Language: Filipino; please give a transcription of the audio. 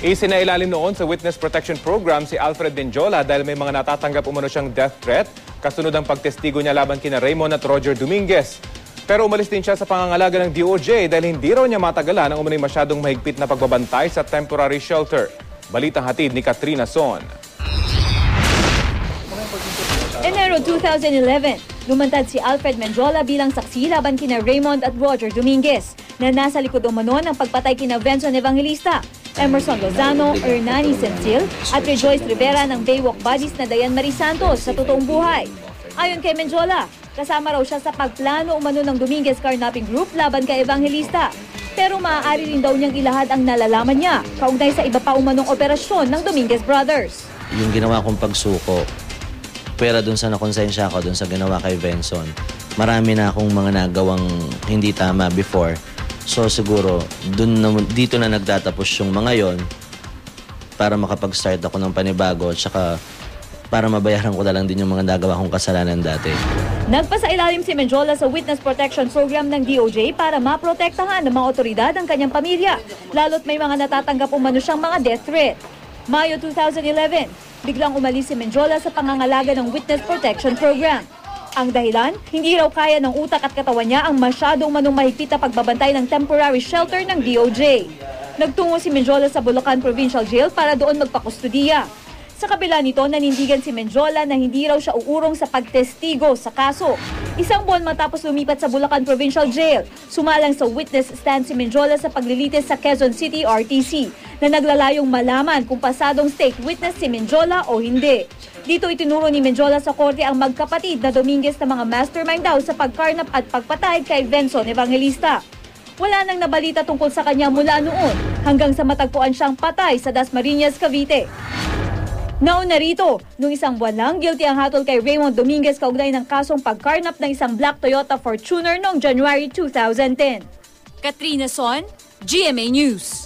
Isinailalim noon sa Witness Protection Program si Alfred Menjola dahil may mga natatanggap umano siyang death threat kasunod ang pagtestigo niya laban kina Raymond at Roger Dominguez. Pero umalis din siya sa pangangalaga ng DOJ dahil hindi raw niya matagalan ang umano'y masyadong mahigpit na pagbabantay sa temporary shelter. Balitang hatid ni Katrina Son. Enero 2011, lumantad si Alfred Menjola bilang saksi laban kina Raymond at Roger Dominguez na nasa likod umano ng pagpatay kina Benson Evangelista, Emerson Lozano, Hernani Sensil at Rejoice Rivera ng Baywalk Buddies na Dayan Marie Santos sa totoong buhay. Ayon kay Menjola, kasama raw siya sa pagplano umano ng Dominguez Carnapping Group laban kay Evangelista. Pero maaari rin daw niyang ilahad ang nalalaman niya kaugnay sa iba pa umanong operasyon ng Dominguez Brothers. Yung ginawa kong pagsuko, pera dun sa nakonsensya ko dun sa ginawa kay Benson, marami na akong mga nagawang hindi tama before. So siguro, dito na nagtatapos yung mga yon para makapag-start ako ng panibago at saka para mabayaran ko na lang din yung mga nagawa kong kasalanan dati. Nagpasailalim si Menjola sa Witness Protection Program ng DOJ para maprotektahan ng mga otoridad ang kanyang pamilya, lalo't may mga natatanggap umano siyang mga death threat. Mayo 2011, biglang umalis si Menjola sa pangangalaga ng Witness Protection Program. Ang dahilan, hindi raw kaya ng utak at katawan niya ang masyadong manong mahigpit na pagbabantay ng temporary shelter ng DOJ. Nagtungo si Menjola sa Bulacan Provincial Jail para doon magpakustudiya. Sa kabila nito, nanindigan si Menjola na hindi raw siya uurong sa pagtestigo sa kaso. Isang buwan matapos lumipat sa Bulacan Provincial Jail, sumalang sa witness stand si Menjola sa paglilitis sa Quezon City RTC na naglalayong malaman kung pasadong state witness si Menjola o hindi. Dito itinuro ni Menjola sa korte ang magkapatid na Dominguez na mga mastermind daw sa pagkarnap at pagpatay kay Benson Evangelista. Wala nang nabalita tungkol sa kanya mula noon hanggang sa matagpuan siyang patay sa Dasmariñas, Cavite. Nauna rito, nung isang buwan lang, guilty ang hatol kay Raymond Dominguez kaugnay ng kasong pagkarnap ng isang black Toyota Fortuner noong January 2010. Katrina Son, GMA News.